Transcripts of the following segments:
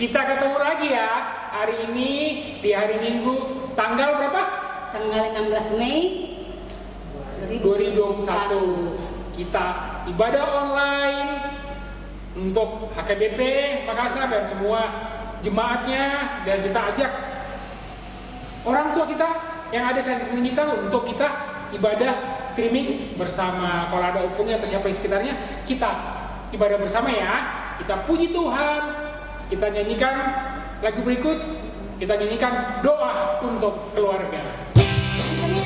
Kita ketemu lagi ya hari ini di hari Minggu tanggal berapa? Tanggal 16 Mei 2021. Kita ibadah online untuk HKBP Makassar dan semua jemaatnya, dan kita ajak orang tua kita yang ada samping kita untuk kita ibadah streaming bersama. Kalau ada opungnya atau siapa di sekitarnya, kita ibadah bersama ya. Kita puji Tuhan. Kita nyanyikan lagu berikut, kita nyanyikan doa untuk keluarga. Nyanyi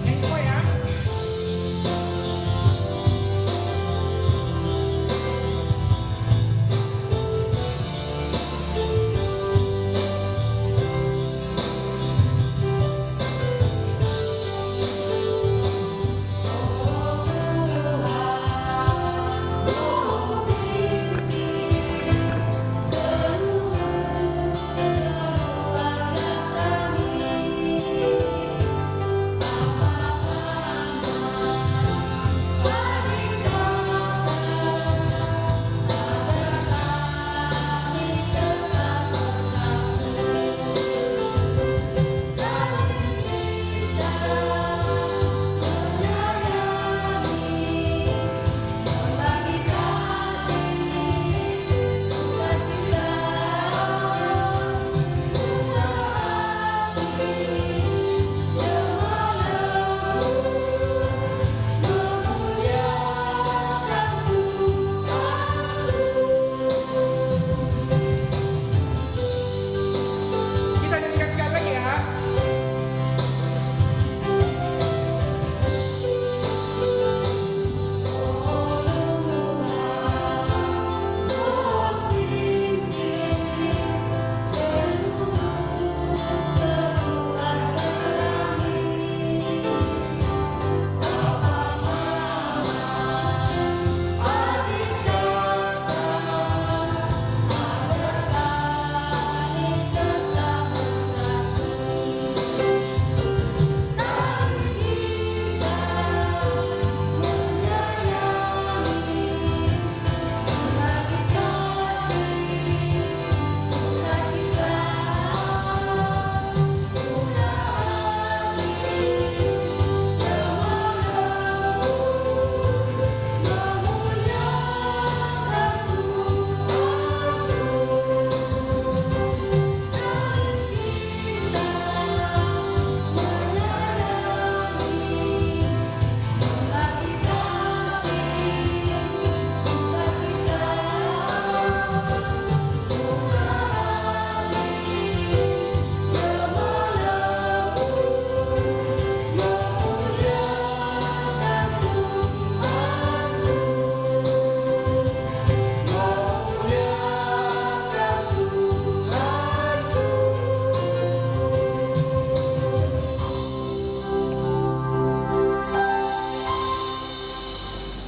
semua ya.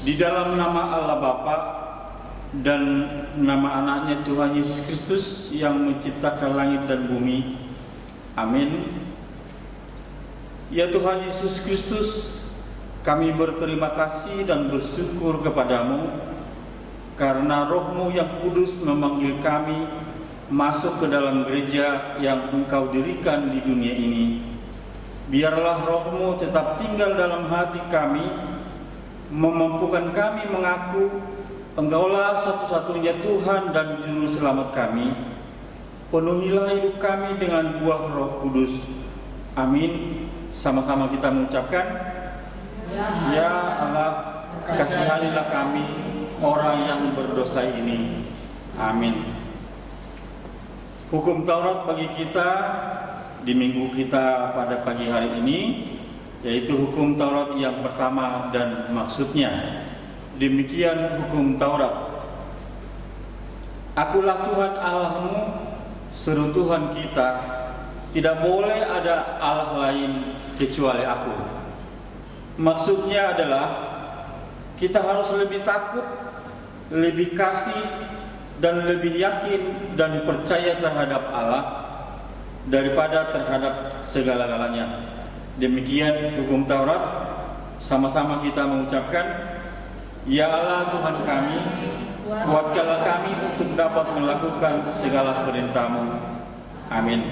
Di dalam nama Allah Bapa dan nama anaknya Tuhan Yesus Kristus yang menciptakan langit dan bumi. Amin. Ya Tuhan Yesus Kristus, kami berterima kasih dan bersyukur kepadamu karena Roh-Mu yang kudus memanggil kami masuk ke dalam gereja yang Engkau dirikan di dunia ini. Biarlah Roh-Mu tetap tinggal dalam hati kami, memampukan kami mengaku Engkaulah satu-satunya Tuhan dan Juru Selamat kami. Penuhilah hidup kami dengan buah Roh Kudus. Amin. Sama-sama kita mengucapkan, Ya Allah, kasihanilah kami orang yang berdosa ini. Amin. Hukum Taurat bagi kita di minggu kita pada pagi hari ini, yaitu hukum Taurat yang pertama dan maksudnya. Demikian hukum Taurat. Akulah Tuhan Allahmu, seru Tuhan kita, tidak boleh ada Allah lain kecuali aku. Maksudnya adalah kita harus lebih takut, lebih kasih, dan lebih yakin dan percaya terhadap Allah daripada terhadap segala-galanya. Demikian hukum Taurat. Sama-sama kita mengucapkan, Ya Allah Tuhan kami, Kuatkanlah kami untuk dapat melakukan segala perintah-Mu. Amin.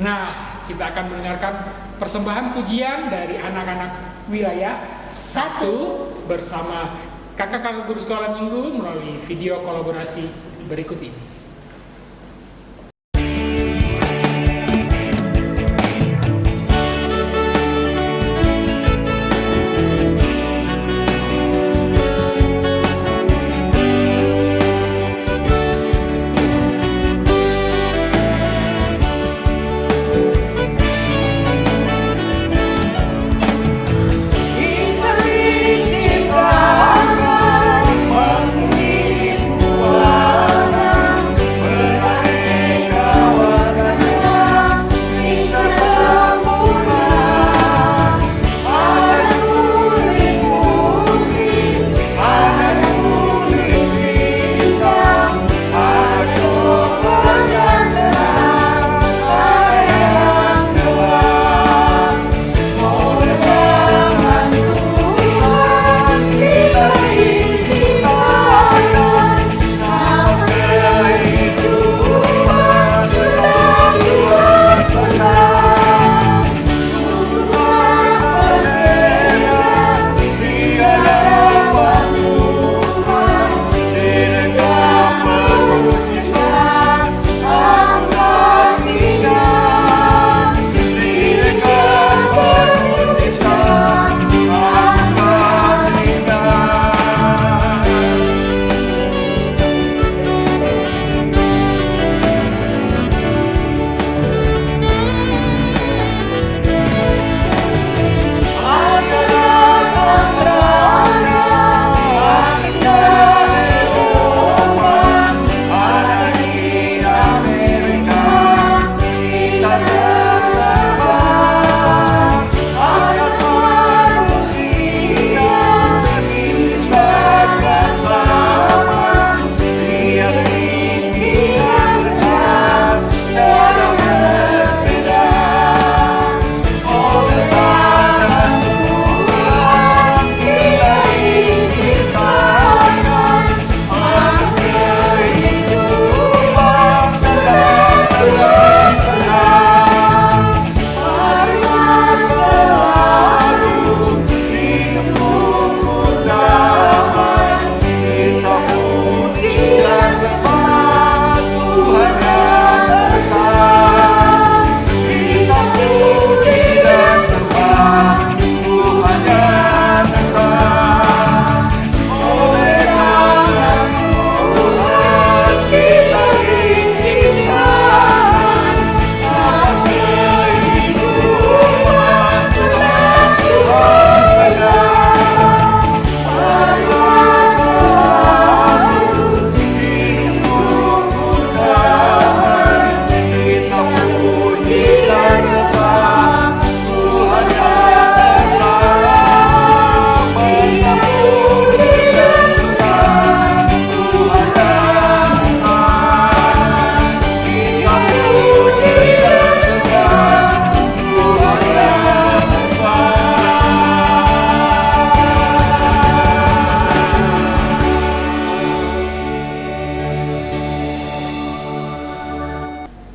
Nah, kita akan mendengarkan persembahan pujian dari anak-anak wilayah 1 bersama kakak-kakak guru sekolah minggu melalui video kolaborasi berikut ini.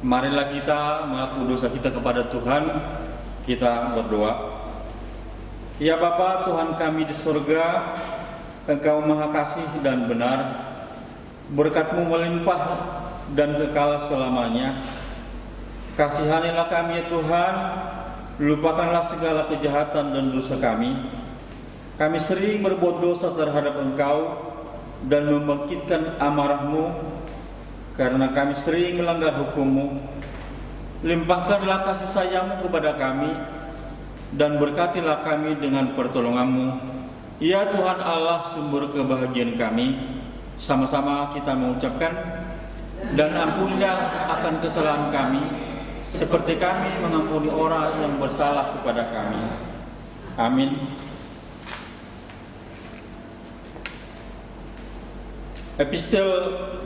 Marilah kita mengaku dosa kita kepada Tuhan. Kita berdoa. Ya Bapa, Tuhan kami di surga, Engkau maha kasih dan benar. Berkat-Mu melimpah dan kekal selamanya. Kasihanilah kami ya Tuhan, lupakanlah segala kejahatan dan dosa kami. Kami sering berbuat dosa terhadap Engkau dan membangkitkan amarah-Mu, karena kami sering melanggar hukum-Mu. Limpahkanlah kasih sayang-Mu kepada kami, dan berkatilah kami dengan pertolongan-Mu. Ya Tuhan Allah, sumber kebahagiaan kami. Sama-sama kita mengucapkan, dan ampunilah akan kesalahan kami, seperti kami mengampuni orang yang bersalah kepada kami. Amin. Epistel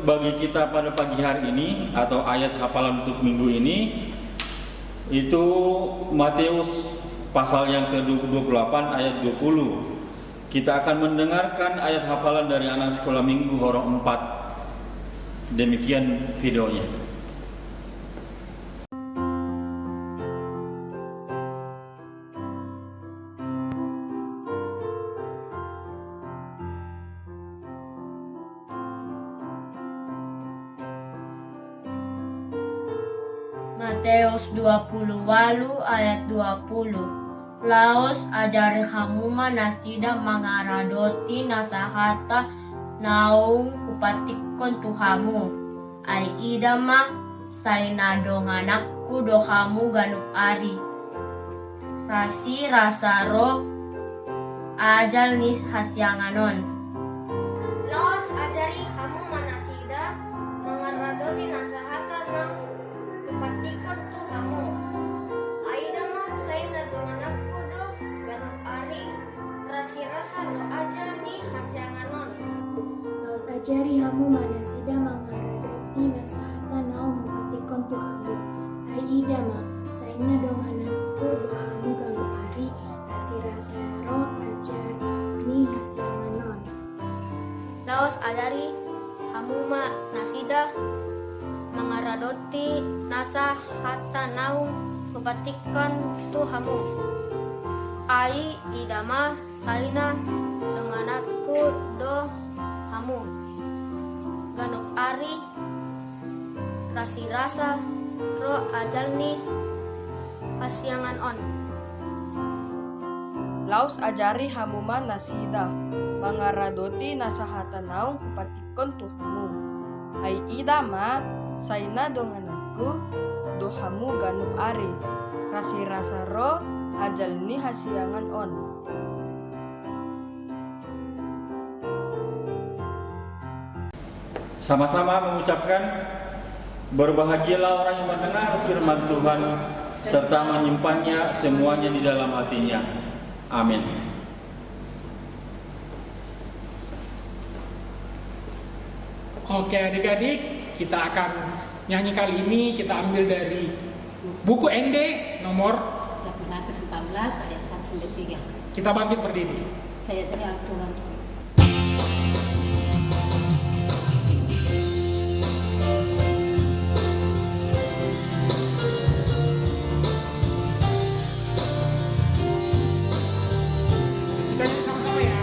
bagi kita pada pagi hari ini atau ayat hafalan untuk minggu ini itu Matius pasal yang ke-28 ayat 20. Kita akan mendengarkan ayat hafalan dari anak sekolah minggu Horong 4. Demikian videonya. Matius 28 ayat 20. Laos ajari hamuma nasida mangaradoti nasahata naung upatikon tuhamu. Ai idama sainadonganakku dohamu ganup ari. Rasi rasaro ajal nis hasyanganon. Laos ajari hamu manasida mangaradoti nasahata nang upatikon tuhamu. Aidama saina donganakku do ganap ari rasi-rasa ro ajal ni hasyanganon. Laos ajari hamu manasida mangaradoti nasahata naung upatikon tuhamu. Ai idama saina donganakku dohamu galu ari rasi-rasa ro ajar ni hasyanganon. Laos ajari hamuma nasida mangaradoti nasa hatta naung kepatikan tuhamu. Ai idama saina denganatku do hamu ganuk ari rasi rasa ro ajalni hasyangan on. Laos ajari hamuma nasida mangaradoti nasahata naung kupatikon tuhamu. Ai idama saina dongananku dohamu ganup ari rasi rasa ro ajalni hasyangan on. Sama-sama mengucapkan berbahagialah orang yang mendengar firman Tuhan serta menyimpannya semuanya di dalam hatinya. Amin. Oke adik-adik, kita akan nyanyi kali ini kita ambil dari buku ND nomor 814 ayat 1-3. Kita bangkit berdiri. Saya cari Tuhan. Kita nyanyi sama-sama ya.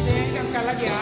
Kita nyanyikan sekali lagi ya.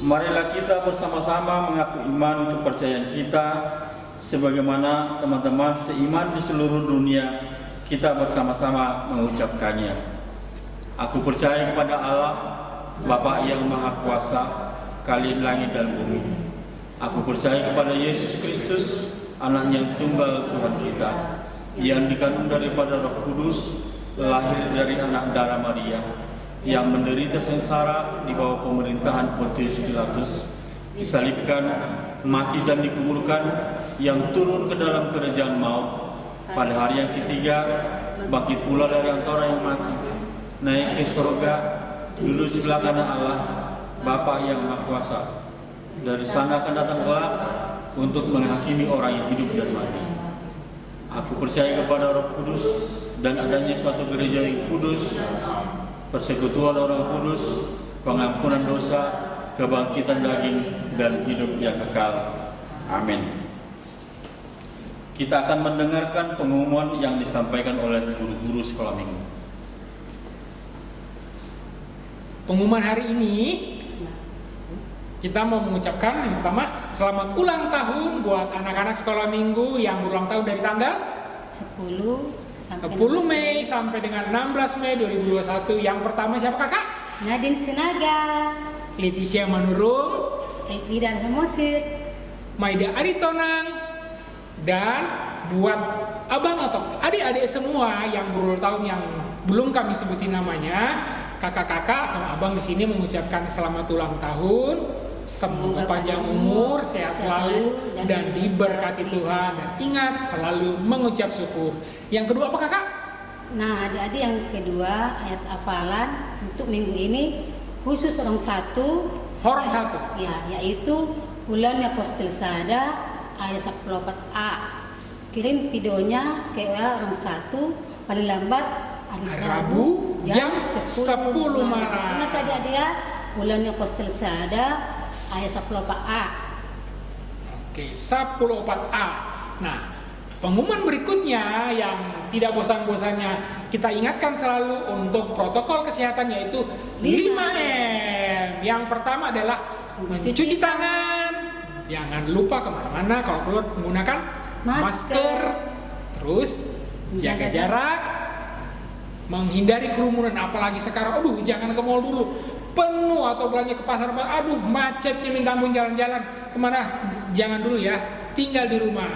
Marilah kita bersama-sama mengaku iman kepercayaan kita sebagaimana teman-teman seiman di seluruh dunia kita bersama-sama mengucapkannya. Aku percaya kepada Allah, Bapa yang Maha Kuasa, Khalid langit dan bumi. Aku percaya kepada Yesus Kristus, Anak yang tunggal Tuhan kita, yang dikandung daripada Roh Kudus, lahir dari anak darah Maria, yang menderita sengsara di bawah pemerintahan Pontius Pilatus, disalibkan, mati dan dikuburkan, yang turun ke dalam kerajaan maut, pada hari yang ketiga bangkit pula dari antara yang mati, naik ke surga, duduk sebelah kanan Allah, Bapa yang Maha Kuasa. Dari sana akan datang kelak untuk menghakimi orang yang hidup dan mati. Aku percaya kepada Roh Kudus dan adanya suatu gereja yang kudus, persekutuan orang kudus, pengampunan dosa, kebangkitan daging, dan hidup yang kekal. Amin. Kita akan mendengarkan pengumuman yang disampaikan oleh guru-guru sekolah minggu. Pengumuman hari ini kita mau mengucapkan yang pertama selamat ulang tahun buat anak-anak sekolah minggu yang berulang tahun dari tanggal 10 Mei sampai dengan 16 Mei 2021. Yang pertama siapa kakak? Nadine Sinaga, Leticia Manurung, Elfrida Hemosir, Maida Aritonang, dan buat abang atau adik-adik semua yang berulang tahun yang belum kami sebutin namanya, kakak-kakak sama abang di sini mengucapkan selamat ulang tahun. Semoga panjang umur, sehat selalu, dan diberkati Tuhan. Dan ingat selalu mengucap syukur. Yang kedua apa kakak? Nah, adik-adik yang kedua ayat hafalan untuk minggu ini khusus orang satu. Ya, yaitu Bulan Apostel Sada ayat 14a. Kirim videonya ke WA orang satu paling lambat hari Rabu jam 10 malam. Ingat adik-adik ya, Bulan Apostel Sada ayat 14a. Oke, 14a. Nah, pengumuman berikutnya yang tidak bosan-bosannya kita ingatkan selalu untuk protokol kesehatan yaitu 5M. Yang pertama adalah mencuci tangan. Jangan lupa kemana-mana kalau keluar menggunakan masker. Terus jaga jarak, menghindari kerumunan. Apalagi sekarang, jangan ke mall dulu. Penuh atau belanja ke pasar, macetnya minta ampun jalan-jalan. Kemana? Jangan dulu ya, tinggal di rumah.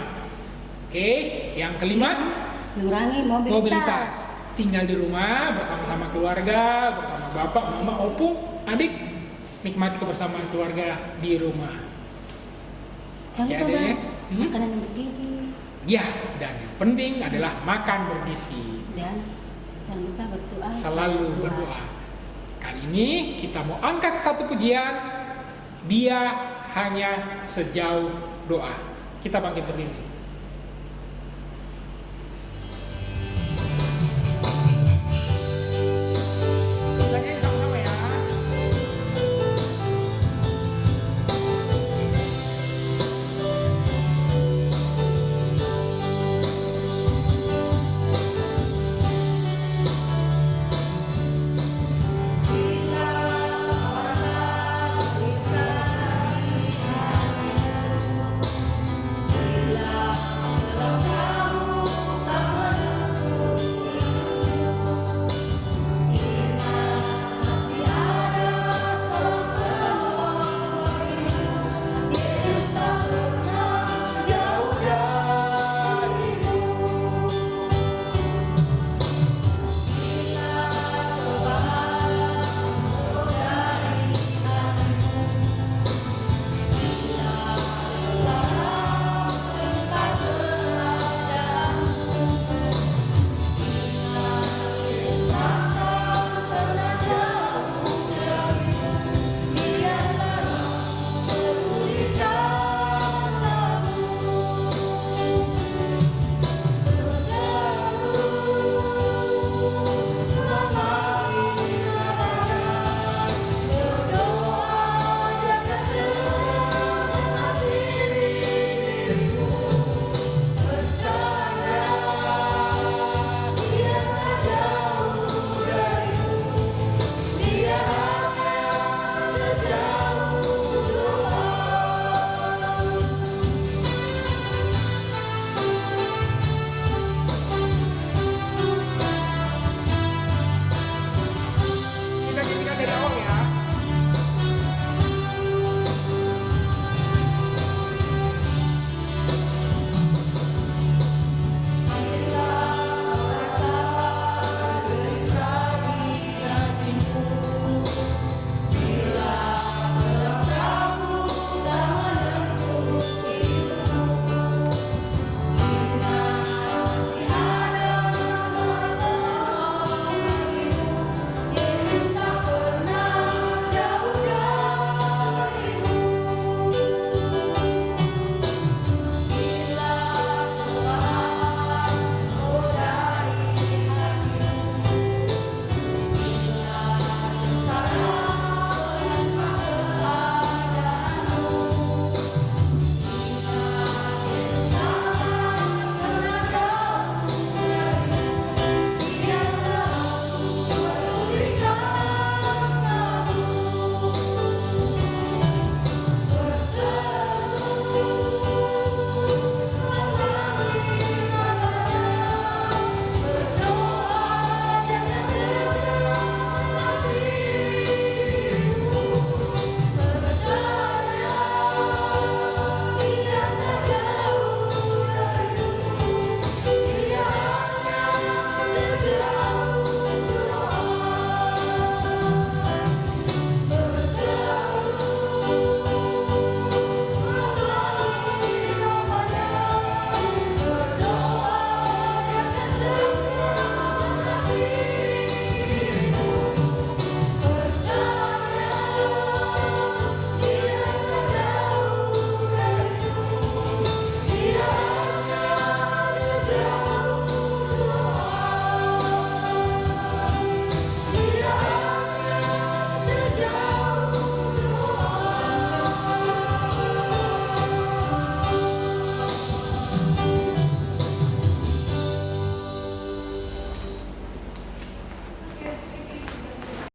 Oke, yang kelima, mengurangi mobilitas. Tinggal di rumah bersama-sama keluarga, bersama bapak, mama, opung, adik, nikmati kebersamaan keluarga di rumah. Jangan lupa makanan yang bergizi. Ya, dan yang penting adalah makan bergizi. Dan jangan lupa berdoa. Selalu berdoa. Kali ini kita mau angkat satu pujian, Dia Hanya Sejauh Doa. Kita bangkit berdiri. Bila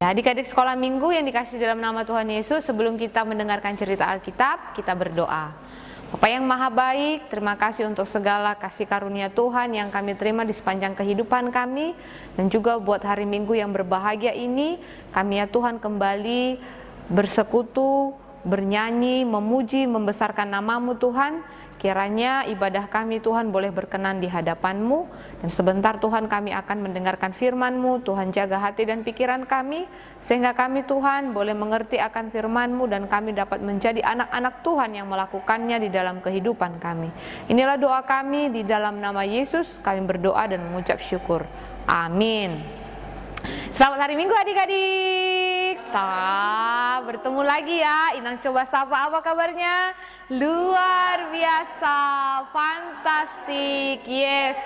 Ya, adik-adik sekolah minggu yang dikasih dalam nama Tuhan Yesus, sebelum kita mendengarkan cerita Alkitab, kita berdoa. Bapa yang maha baik, terima kasih untuk segala kasih karunia Tuhan yang kami terima di sepanjang kehidupan kami, dan juga buat hari Minggu yang berbahagia ini, kami ya Tuhan kembali bersekutu, bernyanyi, memuji, membesarkan nama-Mu Tuhan. Kiranya ibadah kami Tuhan boleh berkenan di hadapan-Mu, dan sebentar Tuhan kami akan mendengarkan firman-Mu. Tuhan jaga hati dan pikiran kami, sehingga kami Tuhan boleh mengerti akan firman-Mu, dan kami dapat menjadi anak-anak Tuhan yang melakukannya di dalam kehidupan kami. Inilah doa kami, di dalam nama Yesus kami berdoa dan mengucap syukur. Amin. Selamat hari Minggu adik-adik. Selamat bertemu lagi ya. Inang coba sapa, apa kabarnya? Luar biasa, fantastik. Yes.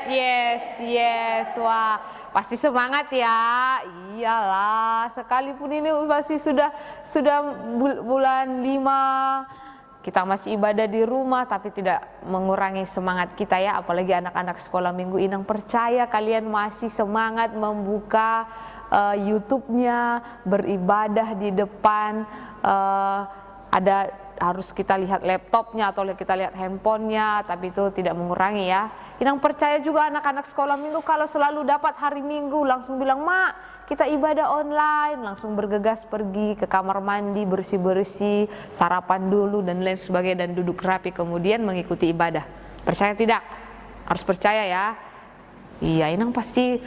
Wah, pasti semangat ya. Iyalah, sekalipun ini masih sudah bulan 5, kita masih ibadah di rumah, tapi tidak mengurangi semangat kita ya. Apalagi anak-anak sekolah minggu. Inang percaya kalian masih semangat membuka YouTube-nya, beribadah di depan. Ada harus kita lihat laptopnya atau kita lihat handphonenya, tapi itu tidak mengurangi ya. Inang percaya juga anak-anak sekolah minggu kalau selalu dapat hari Minggu langsung bilang, "Mak, kita ibadah online," langsung bergegas pergi ke kamar mandi, bersih-bersih, sarapan dulu dan lain sebagainya, dan duduk rapi kemudian mengikuti ibadah. Percaya tidak? Harus percaya ya. Iya, Inang pasti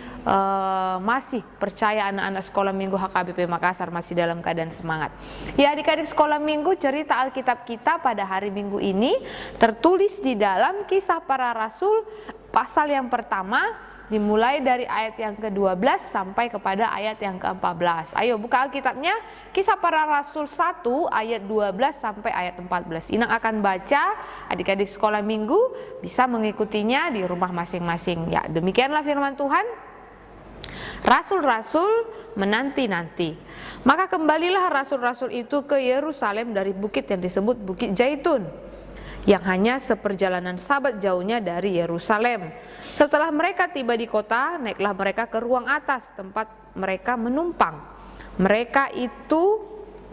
masih percaya anak-anak sekolah minggu HKBP Makassar masih dalam keadaan semangat. Ya adik-adik sekolah minggu, cerita Alkitab kita pada hari Minggu ini tertulis di dalam Kisah Para Rasul pasal yang pertama, dimulai dari ayat yang ke-12 sampai kepada ayat yang ke-14. Ayo buka Alkitabnya, Kisah Para Rasul 1 ayat 12 sampai ayat 14. Inang akan baca, adik-adik sekolah minggu bisa mengikutinya di rumah masing-masing. Ya, demikianlah firman Tuhan. Rasul-rasul menanti-nanti. Maka kembalilah rasul-rasul itu ke Yerusalem dari bukit yang disebut Bukit Zaitun, yang hanya seperjalanan sabat jauhnya dari Yerusalem. Setelah mereka tiba di kota, naiklah mereka ke ruang atas tempat mereka menumpang. Mereka itu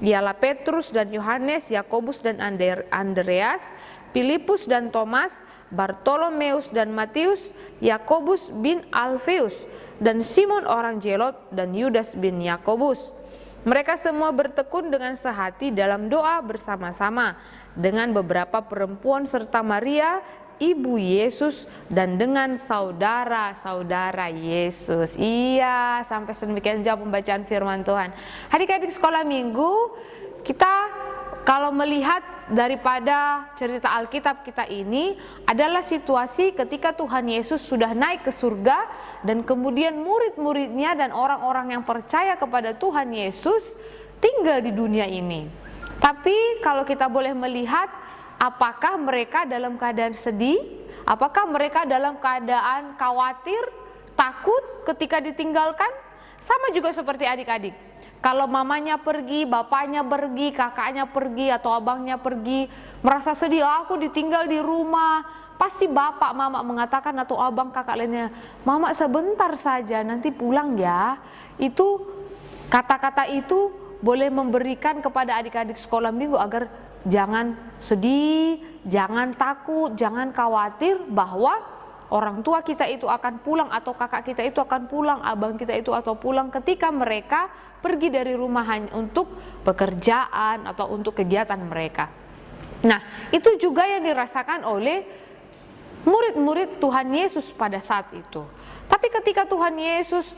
ialah Petrus dan Yohanes, Yakobus dan Andreas, Filipus dan Thomas, Bartolomeus dan Matius, Yakobus bin Alfeus, dan Simon orang Zelot, dan Yudas bin Yakobus. Mereka semua bertekun dengan sehati dalam doa bersama-sama dengan beberapa perempuan serta Maria, ibu Yesus, dan dengan saudara-saudara Yesus. Iya, sampai sedemikian jauh pembacaan firman Tuhan. Adik-adik sekolah minggu, kita kalau melihat daripada cerita Alkitab kita ini adalah situasi ketika Tuhan Yesus sudah naik ke surga, dan kemudian murid-muridnya dan orang-orang yang percaya kepada Tuhan Yesus tinggal di dunia ini. Tapi kalau kita boleh melihat, apakah mereka dalam keadaan sedih? Apakah mereka dalam keadaan khawatir, takut ketika ditinggalkan? Sama juga seperti adik-adik. Kalau mamanya pergi, bapaknya pergi, kakaknya pergi, atau abangnya pergi, merasa sedih, aku ditinggal di rumah. Pasti bapak, mama mengatakan, atau abang, kakak lainnya, "Mama sebentar saja, nanti pulang ya." Itu kata-kata itu boleh memberikan kepada adik-adik sekolah minggu agar jangan sedih, jangan takut, jangan khawatir bahwa orang tua kita itu akan pulang, atau kakak kita itu akan pulang, abang kita itu atau pulang ketika mereka pergi dari rumah hanya untuk pekerjaan atau untuk kegiatan mereka. Nah, itu juga yang dirasakan oleh murid-murid Tuhan Yesus pada saat itu. Tapi ketika Tuhan Yesus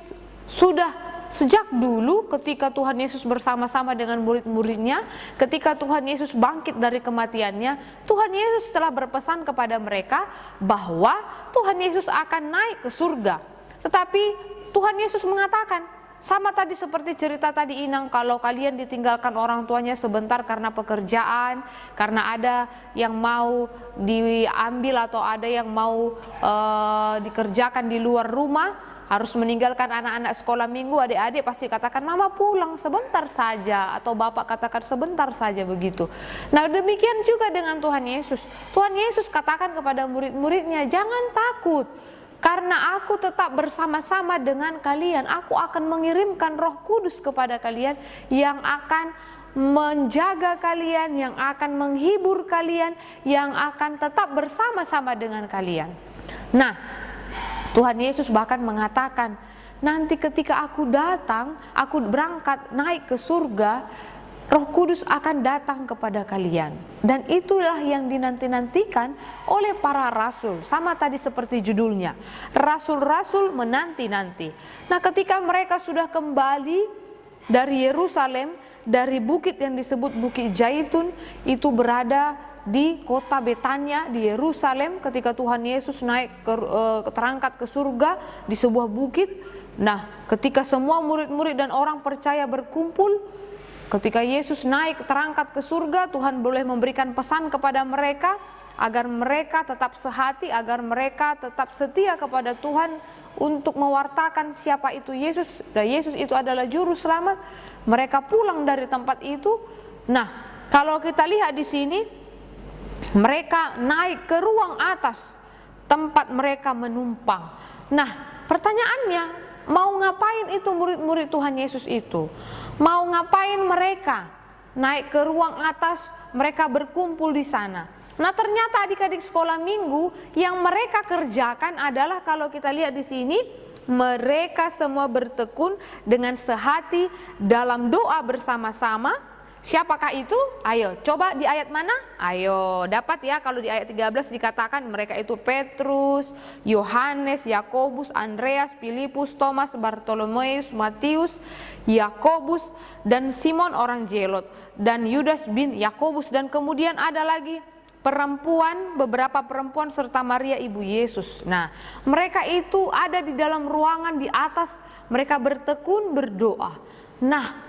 sudah sejak dulu, ketika Tuhan Yesus bersama-sama dengan murid-muridnya, ketika Tuhan Yesus bangkit dari kematiannya, Tuhan Yesus telah berpesan kepada mereka bahwa Tuhan Yesus akan naik ke surga. Tetapi Tuhan Yesus mengatakan, sama tadi seperti cerita tadi Inang, kalau kalian ditinggalkan orang tuanya sebentar karena pekerjaan, karena ada yang mau diambil atau ada yang mau dikerjakan di luar rumah, harus meninggalkan anak-anak sekolah minggu, adik-adik pasti katakan, "Mama pulang sebentar saja," atau bapak katakan sebentar saja begitu. Nah, demikian juga dengan Tuhan Yesus. Tuhan Yesus katakan kepada murid-muridnya, "Jangan takut, karena aku tetap bersama-sama dengan kalian, aku akan mengirimkan Roh Kudus kepada kalian yang akan menjaga kalian, yang akan menghibur kalian, yang akan tetap bersama-sama dengan kalian. Nah, Tuhan Yesus bahkan mengatakan, nanti ketika aku datang, aku berangkat naik ke surga, Roh Kudus akan datang kepada kalian. Dan itulah yang dinanti-nantikan oleh para rasul. Sama tadi seperti judulnya, rasul-rasul menanti-nanti. Nah, ketika mereka sudah kembali dari Yerusalem, dari bukit yang disebut Bukit Zaitun, itu berada di kota Betania di Yerusalem ketika Tuhan Yesus naik terangkat ke surga di sebuah bukit. Nah, ketika semua murid-murid dan orang percaya berkumpul, ketika Yesus naik terangkat ke surga, Tuhan boleh memberikan pesan kepada mereka agar mereka tetap sehati, agar mereka tetap setia kepada Tuhan untuk mewartakan siapa itu Yesus, dan Yesus itu adalah juru selamat. Mereka pulang dari tempat itu. Nah, kalau kita lihat di sini, mereka naik ke ruang atas tempat mereka menumpang. Nah, pertanyaannya, mau ngapain itu murid-murid Tuhan Yesus itu? Mau ngapain mereka naik ke ruang atas, mereka berkumpul di sana? Nah, ternyata adik-adik sekolah minggu yang mereka kerjakan adalah, kalau kita lihat di sini, mereka semua bertekun dengan sehati dalam doa bersama-sama. Siapakah itu? Ayo, coba di ayat mana? Ayo, dapat ya, kalau di ayat 13 dikatakan mereka itu Petrus, Yohanes, Yakobus, Andreas, Filipus, Thomas, Bartolomeus, Matius, Yakobus, dan Simon orang Zelot, dan Yudas bin Yakobus, dan kemudian ada lagi perempuan, beberapa perempuan serta Maria ibu Yesus. Nah, mereka itu ada di dalam ruangan di atas, mereka bertekun berdoa. Nah,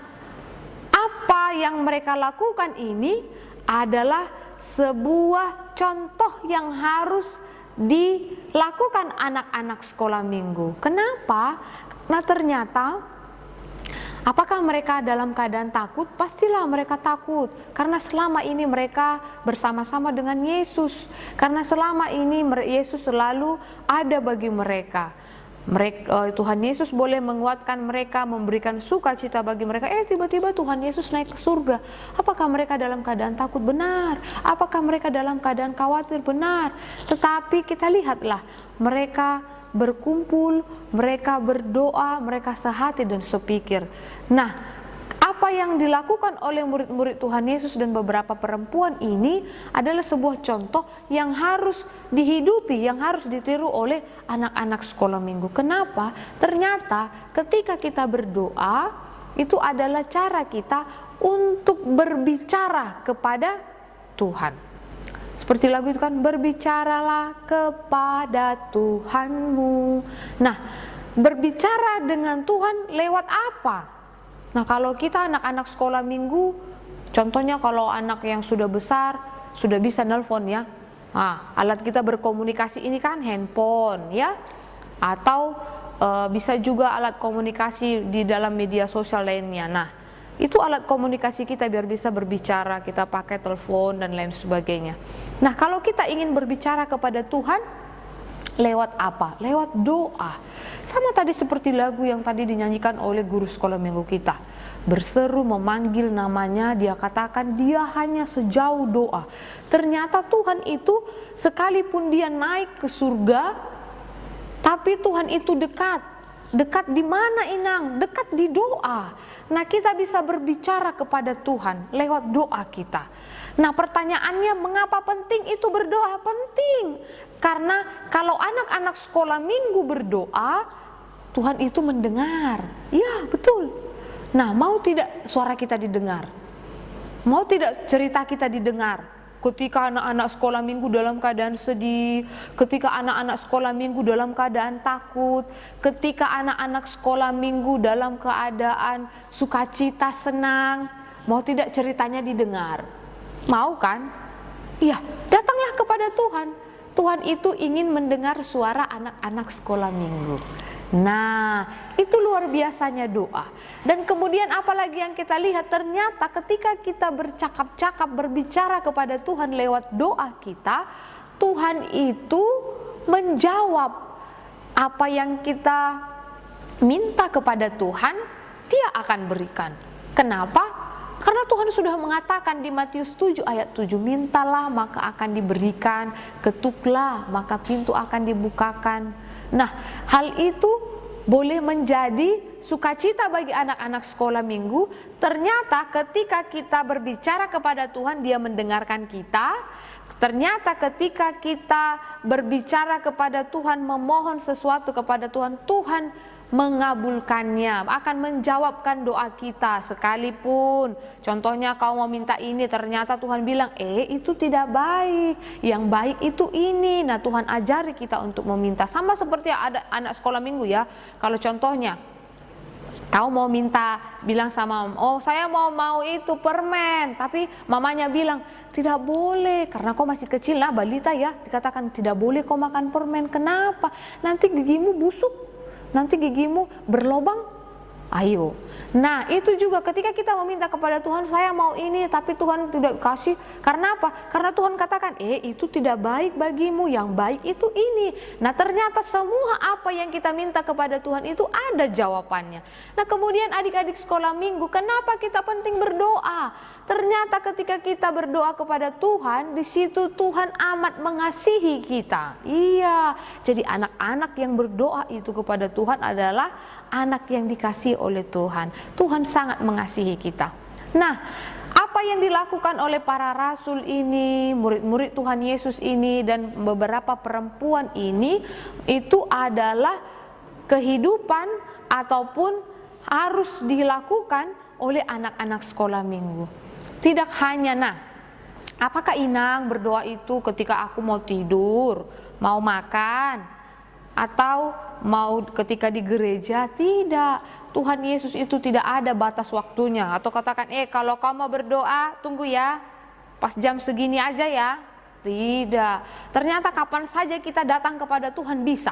apa yang mereka lakukan ini adalah sebuah contoh yang harus dilakukan anak-anak sekolah minggu. Kenapa? Nah, ternyata apakah mereka dalam keadaan takut? Pastilah mereka takut, karena selama ini mereka bersama-sama dengan Yesus, karena selama ini Yesus selalu ada bagi mereka. Tuhan Yesus boleh menguatkan mereka, memberikan sukacita bagi mereka. Tiba-tiba Tuhan Yesus naik ke surga. Apakah mereka dalam keadaan takut? Benar. Apakah mereka dalam keadaan khawatir? Benar. Tetapi kita lihatlah, mereka berkumpul, mereka berdoa, mereka sehati dan sepikir. Nah, apa yang dilakukan oleh murid-murid Tuhan Yesus dan beberapa perempuan ini adalah sebuah contoh yang harus dihidupi, yang harus ditiru oleh anak-anak sekolah minggu. Kenapa? Ternyata ketika kita berdoa, itu adalah cara kita untuk berbicara kepada Tuhan. Seperti lagu itu kan, berbicaralah kepada Tuhanmu. Nah, berbicara dengan Tuhan lewat apa? Nah, kalau kita anak-anak sekolah minggu, contohnya kalau anak yang sudah besar, sudah bisa nelpon ya. Nah, alat kita berkomunikasi ini kan handphone ya. Atau bisa juga alat komunikasi di dalam media sosial lainnya. Nah, itu alat komunikasi kita biar bisa berbicara, kita pakai telepon dan lain sebagainya. Nah, kalau kita ingin berbicara kepada Tuhan, lewat apa? Lewat doa. Sama tadi seperti lagu yang tadi dinyanyikan oleh guru sekolah minggu kita. Berseru memanggil namanya, dia katakan dia hanya sejauh doa. Ternyata Tuhan itu sekalipun dia naik ke surga, tapi Tuhan itu dekat. Dekat di mana, Inang? Dekat di doa. Nah, kita bisa berbicara kepada Tuhan lewat doa kita. Nah, pertanyaannya, mengapa penting itu berdoa? Penting. Karena kalau anak-anak sekolah minggu berdoa, Tuhan itu mendengar. Ya, betul. Nah, mau tidak suara kita didengar? Mau tidak cerita kita didengar? Ketika anak-anak sekolah minggu dalam keadaan sedih, ketika anak-anak sekolah minggu dalam keadaan takut, ketika anak-anak sekolah minggu dalam keadaan sukacita, senang, mau tidak ceritanya didengar? Mau kan? Iya, datanglah kepada Tuhan. Tuhan itu ingin mendengar suara anak-anak sekolah minggu. Nah, itu luar biasanya doa. Dan kemudian apalagi yang kita lihat, ternyata ketika kita bercakap-cakap, berbicara kepada Tuhan lewat doa kita, Tuhan itu menjawab. apa yang kita minta kepada Tuhan, Dia akan berikan. Kenapa? Karena Tuhan sudah mengatakan di Matius 7 ayat 7, mintalah maka akan diberikan, ketuklah maka pintu akan dibukakan. Nah, hal itu boleh menjadi sukacita bagi anak-anak sekolah minggu. Ternyata ketika kita berbicara kepada Tuhan, Dia mendengarkan kita. Ternyata ketika kita berbicara kepada Tuhan, memohon sesuatu kepada Tuhan, Tuhan mengabulkannya, akan menjawabkan doa kita. Sekalipun contohnya kau mau minta ini, ternyata Tuhan bilang itu tidak baik, yang baik itu ini. Nah, Tuhan ajari kita untuk meminta. Sama seperti ada anak sekolah minggu ya. Kalau contohnya kau mau minta, bilang sama saya mau itu permen, tapi mamanya bilang tidak boleh karena kau masih kecil, lah balita ya, dikatakan tidak boleh kau makan permen. Kenapa? Nanti gigimu busuk, nanti gigimu berlobang. Ayo. Nah, itu juga ketika kita meminta kepada Tuhan, saya mau ini, tapi Tuhan tidak kasih. Karena apa? Karena Tuhan katakan, itu tidak baik bagimu, yang baik itu ini. Nah, ternyata semua apa yang kita minta kepada Tuhan itu ada jawabannya. Nah, kemudian adik-adik sekolah minggu, kenapa kita penting berdoa? Ternyata ketika kita berdoa kepada Tuhan, di situ Tuhan amat mengasihi kita. Iya, jadi anak-anak yang berdoa itu kepada Tuhan adalah anak yang dikasihi oleh Tuhan. Tuhan sangat mengasihi kita. Nah, apa yang dilakukan oleh para rasul ini, murid-murid Tuhan Yesus ini, dan beberapa perempuan ini, itu adalah kehidupan ataupun harus dilakukan oleh anak-anak sekolah minggu. Tidak hanya, apakah Inang berdoa itu ketika aku mau tidur, mau makan, atau mau ketika di gereja? Tidak. Tuhan Yesus itu tidak ada batas waktunya. Atau katakan, kalau kamu mau berdoa, tunggu ya, pas jam segini aja ya. Tidak. Ternyata kapan saja kita datang kepada Tuhan bisa.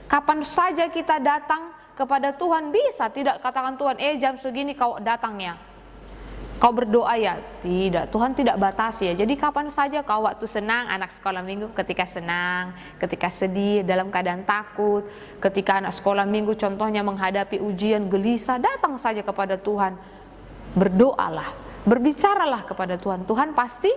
Kapan saja kita datang kepada Tuhan bisa. Tidak katakan Tuhan, jam segini kau datangnya, kau berdoa ya. Tidak, Tuhan tidak batasi ya. Jadi kapan saja kau, waktu senang, anak sekolah minggu ketika senang, ketika sedih, dalam keadaan takut, ketika anak sekolah minggu contohnya menghadapi ujian, gelisah, datang saja kepada Tuhan. Berdoalah, berbicaralah kepada Tuhan. Tuhan pasti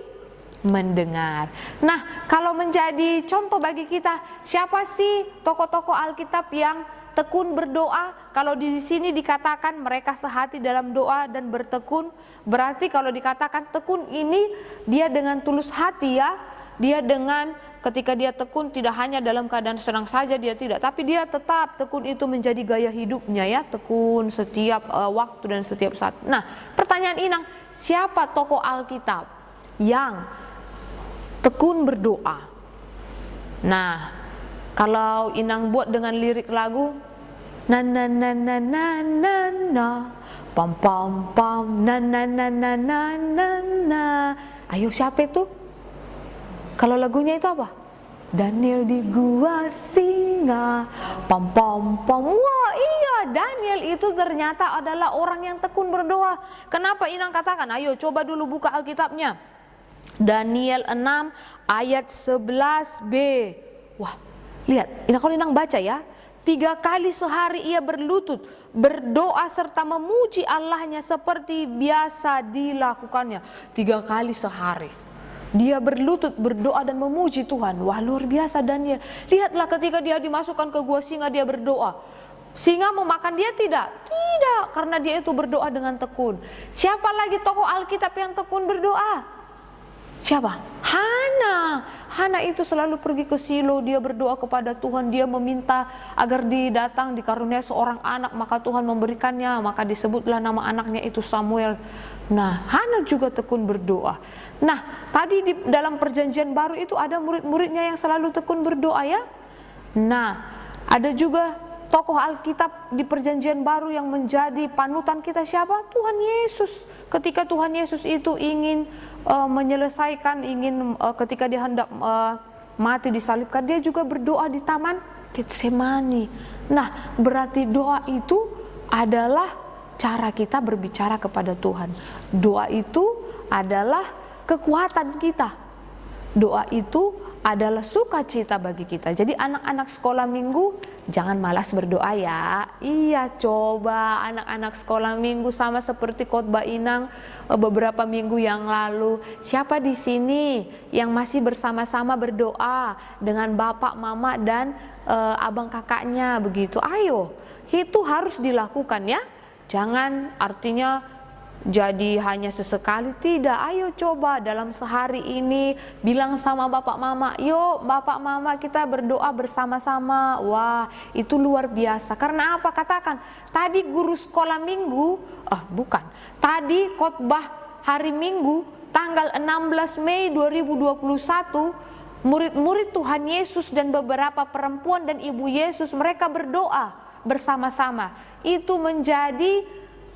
mendengar. Nah, kalau menjadi contoh bagi kita, siapa sih tokoh-tokoh Alkitab yang tekun berdoa? Kalau di sini dikatakan mereka sehati dalam doa dan bertekun, berarti kalau dikatakan tekun ini dia dengan tulus hati ya. Dia dengan ketika dia tekun tidak hanya dalam keadaan senang saja dia tidak, tapi dia tetap tekun itu menjadi gaya hidupnya ya, tekun setiap waktu dan setiap saat. Nah, pertanyaan Inang, siapa tokoh Alkitab yang tekun berdoa? Nah, kalau Inang buat dengan lirik lagu, na na na na na na na, pam pam pam, na na na na na na na. Ayo, siapa itu? Kalau lagunya itu apa? Daniel di gua singa, pam pam pam. Wah iya, Daniel itu ternyata adalah orang yang tekun berdoa. Kenapa Inang katakan? Ayo coba dulu buka Alkitabnya. Daniel 6 ayat 11b. Wah, lihat, kalau Inang baca ya, 3 kali sehari ia berlutut, berdoa serta memuji Allahnya seperti biasa dilakukannya. 3 kali sehari dia berlutut, berdoa dan memuji Tuhan. Wah, luar biasa Daniel. Lihatlah ketika dia dimasukkan ke gua singa, dia berdoa. Singa memakan dia tidak? Tidak, karena dia itu berdoa dengan tekun. Siapa lagi tokoh Alkitab yang tekun berdoa? Siapa? Hana itu selalu pergi ke Silo, dia berdoa kepada Tuhan, dia meminta agar datang dikaruniai seorang anak, maka Tuhan memberikannya, maka disebutlah nama anaknya itu Samuel. Nah, Hana juga tekun berdoa. Nah, tadi di dalam perjanjian baru itu ada murid-muridnya yang selalu tekun berdoa ya. Nah, ada juga tokoh Alkitab di perjanjian baru yang menjadi panutan kita, siapa? Tuhan Yesus. Ketika Tuhan Yesus itu ingin menyelesaikan, ketika dia hendak mati disalibkan, dia juga berdoa di taman Getsemani. Nah, berarti doa itu adalah cara kita berbicara kepada Tuhan. Doa itu adalah kekuatan kita. Doa itu adalah sukacita bagi kita. Jadi anak-anak sekolah minggu jangan malas berdoa ya. Iya, coba anak-anak sekolah minggu sama seperti khotbah Inang beberapa minggu yang lalu. Siapa di sini yang masih bersama-sama berdoa dengan bapak, mama dan abang kakaknya begitu? Ayo, itu harus dilakukan ya. Jangan artinya jadi hanya sesekali, tidak. Ayo coba dalam sehari ini bilang sama bapak mama, yuk bapak mama kita berdoa bersama-sama. Wah, itu luar biasa. Karena apa? Katakan, tadi guru sekolah minggu, tadi khotbah hari Minggu tanggal 16 Mei 2021, murid-murid Tuhan Yesus dan beberapa perempuan dan ibu Yesus, mereka berdoa bersama-sama. Itu menjadi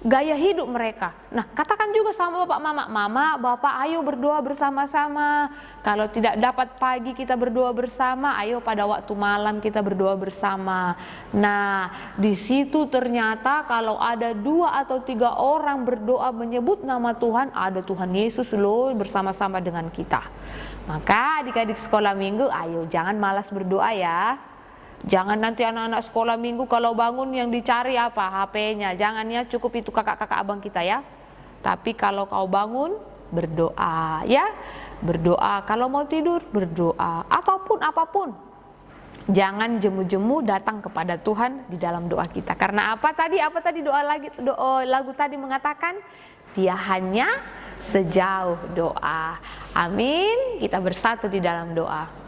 gaya hidup mereka. Nah, katakan juga sama bapak mama, mama, bapak, ayo berdoa bersama-sama. Kalau tidak dapat pagi kita berdoa bersama, ayo pada waktu malam kita berdoa bersama. Nah, di situ ternyata kalau ada 2 atau 3 orang berdoa menyebut nama Tuhan, ada Tuhan Yesus loh bersama-sama dengan kita. Maka adik-adik sekolah minggu, ayo jangan malas berdoa ya. Jangan nanti anak-anak sekolah minggu kalau bangun yang dicari apa? HP-nya. Jangan ya, cukup itu kakak-kakak abang kita ya. Tapi kalau kau bangun, berdoa ya. Berdoa, kalau mau tidur, berdoa. Ataupun apapun. Jangan jemu-jemu datang kepada Tuhan di dalam doa kita. Karena apa tadi doa lagu tadi mengatakan? Dia hanya sejauh doa. Amin. Kita bersatu di dalam doa.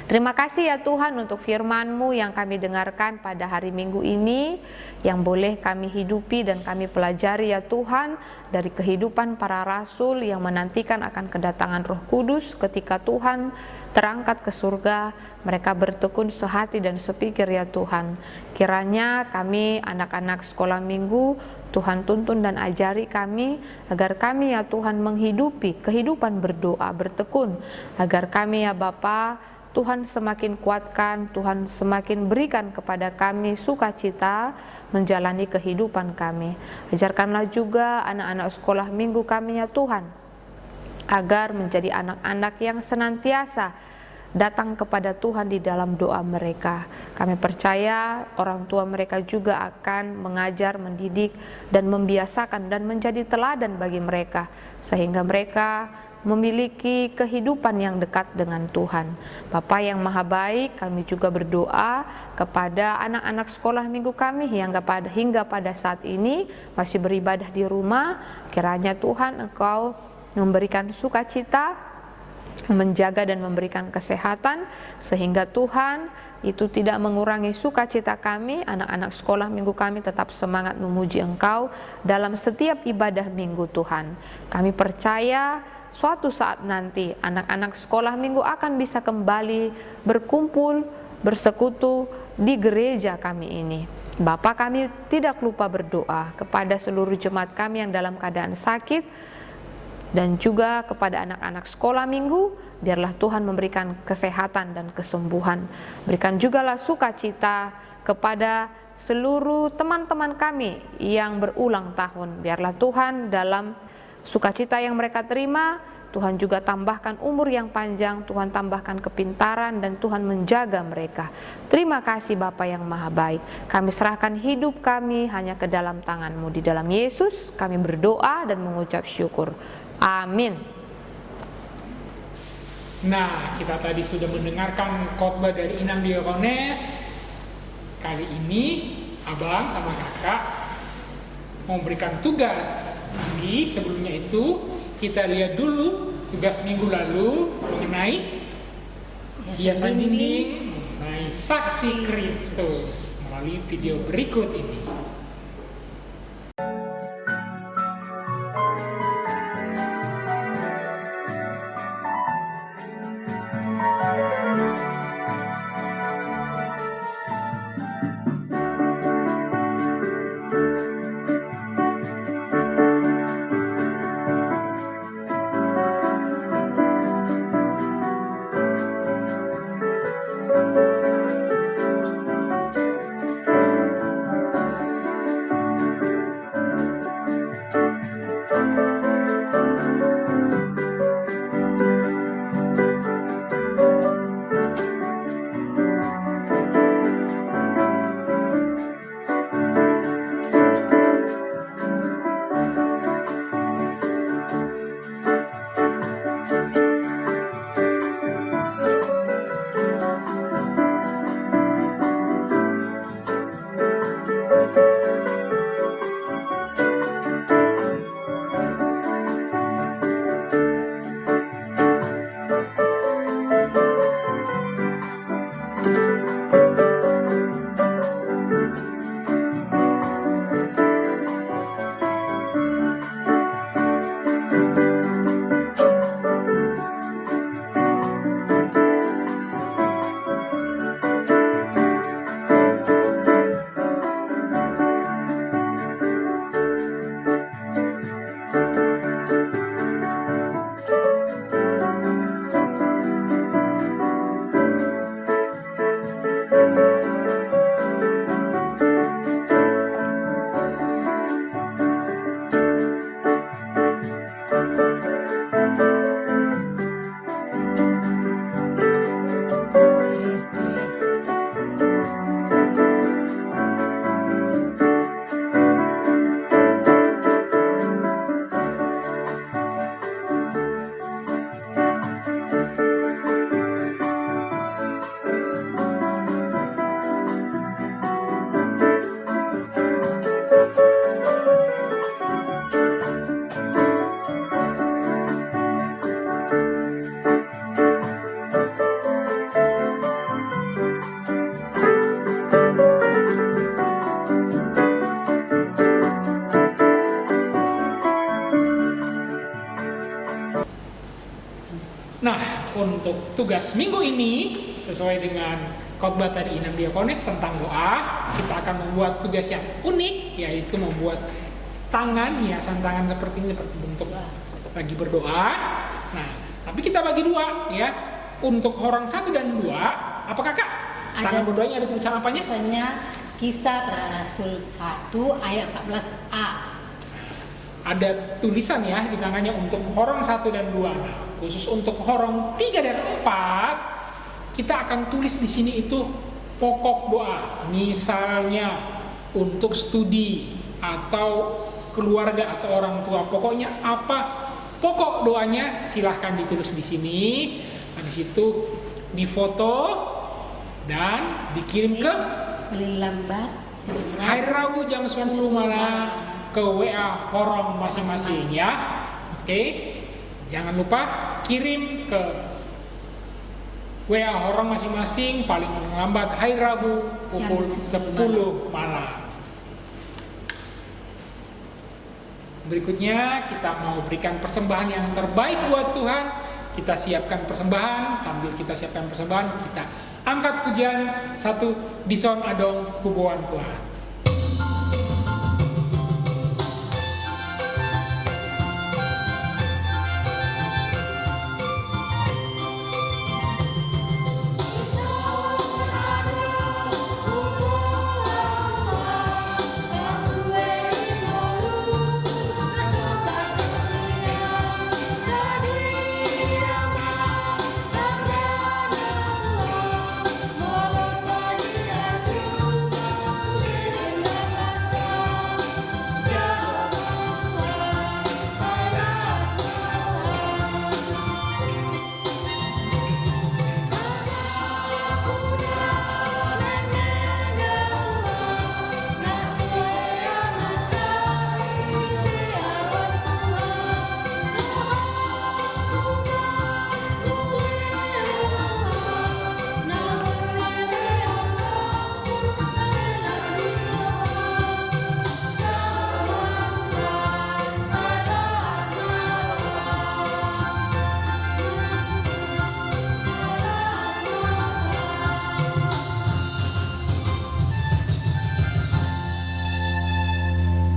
Terima kasih ya Tuhan untuk firman-Mu yang kami dengarkan pada hari Minggu ini, yang boleh kami hidupi dan kami pelajari ya Tuhan, dari kehidupan para rasul yang menantikan akan kedatangan Roh Kudus ketika Tuhan terangkat ke surga. Mereka bertekun sehati dan sepikir ya Tuhan. Kiranya kami anak-anak sekolah minggu, Tuhan tuntun dan ajari kami, agar kami ya Tuhan menghidupi kehidupan berdoa, bertekun, agar kami ya Bapa, Tuhan semakin kuatkan, Tuhan semakin berikan kepada kami sukacita menjalani kehidupan kami. Ajarkanlah juga anak-anak sekolah minggu kami ya Tuhan, agar menjadi anak-anak yang senantiasa datang kepada Tuhan di dalam doa mereka. Kami percaya orang tua mereka juga akan mengajar, mendidik, dan membiasakan dan menjadi teladan bagi mereka, sehingga mereka memiliki kehidupan yang dekat dengan Tuhan. Bapa yang Maha Baik, kami juga berdoa kepada anak-anak sekolah minggu kami yang hingga pada saat ini masih beribadah di rumah. Kiranya Tuhan Engkau memberikan sukacita, menjaga dan memberikan kesehatan, sehingga Tuhan itu tidak mengurangi sukacita kami. Anak-anak sekolah minggu kami tetap semangat memuji Engkau dalam setiap ibadah minggu Tuhan. Kami percaya suatu saat nanti anak-anak sekolah minggu akan bisa kembali berkumpul, bersekutu di gereja kami ini. Bapa, kami tidak lupa berdoa kepada seluruh jemaat kami yang dalam keadaan sakit, dan juga kepada anak-anak sekolah minggu. Biarlah Tuhan memberikan kesehatan dan kesembuhan. Berikan jugalah sukacita kepada seluruh teman-teman kami yang berulang tahun. Biarlah Tuhan dalam sukacita yang mereka terima, Tuhan juga tambahkan umur yang panjang, Tuhan tambahkan kepintaran, dan Tuhan menjaga mereka. Terima kasih Bapa yang Maha Baik. Kami serahkan hidup kami hanya ke dalam tangan-Mu. Di dalam Yesus kami berdoa dan mengucap syukur. Amin. Nah, kita tadi sudah mendengarkan khotbah dari Inang Diakones. Kali ini abang sama kakak mau memberikan tugas. Tapi sebelumnya itu kita lihat dulu tugas minggu lalu mengenai hiasan dinding, mengenai saksi Kristus melalui video berikut ini. untuk tugas minggu ini sesuai dengan khotbah tadi Inam Diakonis tentang doa, kita akan membuat tugas yang unik, yaitu membuat hiasan tangan seperti ini, seperti bentuk lagi berdoa. Nah, tapi kita bagi dua ya. Untuk orang 1 dan 2, apakah Kak? Tangan berdoanya ada tulisan apanya? Tulisannya Kisah Para Rasul 1 ayat 14a. Ada tulisan ya di tangannya untuk orang 1 dan 2. Nah, khusus untuk orang 3 dan 4, kita akan tulis di sini itu pokok doa. Misalnya untuk studi atau keluarga atau orang tua, pokoknya apa pokok doanya silahkan ditulis di sini. Habis itu difoto dan dikirim ke paling lambat hari Rabu jam 10 malam ke WA Horong masing-masing ya. Oke. Jangan lupa kirim ke WA Horong masing-masing paling lambat hari Rabu pukul 10 malam. Berikutnya kita mau berikan persembahan yang terbaik buat Tuhan. Kita siapkan persembahan, sambil kita siapkan persembahan, kita angkat pujian 1 Dison Adong Hubuan Tuhan.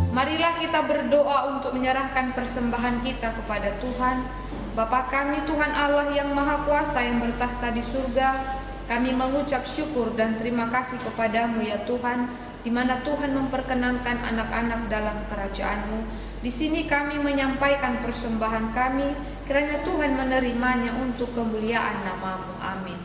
Marilah kita berdoa untuk menyerahkan persembahan kita kepada Tuhan. Bapa kami, Tuhan Allah yang Maha Kuasa yang bertahta di surga, kami mengucap syukur dan terima kasih kepadamu ya Tuhan, di mana Tuhan memperkenankan anak-anak dalam kerajaan-Mu. Di sini kami menyampaikan persembahan kami, kiranya Tuhan menerimanya untuk kemuliaan nama-Mu. Amin.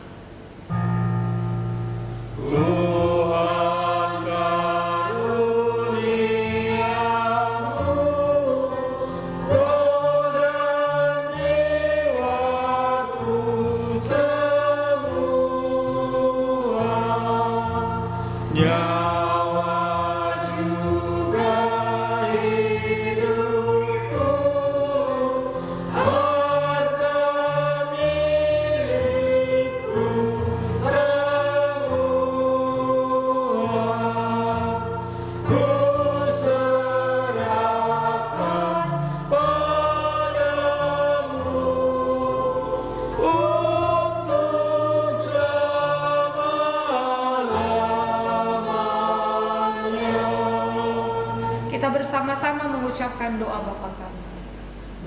Kita bersama-sama mengucapkan doa Bapa kami.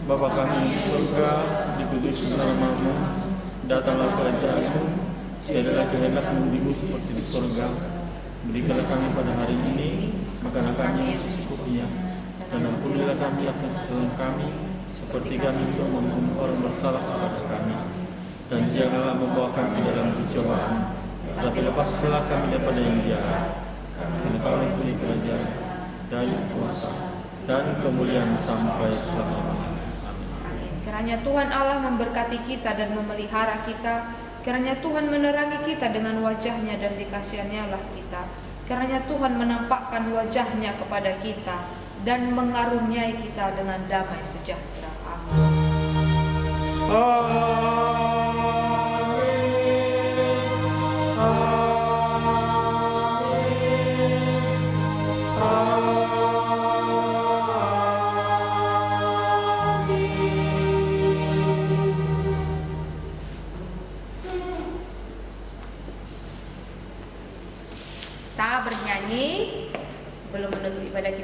Bapa kami di surga, dikuduskan namamu, datanglah kerajaanmu, jadilah kehendakmu di bumi seperti di surga. Berikanlah kami pada hari ini makanan kami yang secukupnya, dan ampunilah kami atas kesalahan kami, seperti kami juga mengampuni orang bersalah kepada kami. Dan janganlah membawa kami dalam pencobaan, tapi lepaskanlah kami daripada yang jahat. Karena Kau punya kerajaan dan kuasa dan kemuliaan sampai selama-lamanya. Amin. Kiranya Tuhan Allah memberkati kita dan memelihara kita. Kiranya Tuhan menerangi kita dengan wajahnya dan dikasihannya-lah kita. Kiranya Tuhan menampakkan wajahnya kepada kita dan mengaruniai kita dengan damai sejahtera. Amin.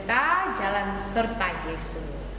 kita jalan serta Yesus.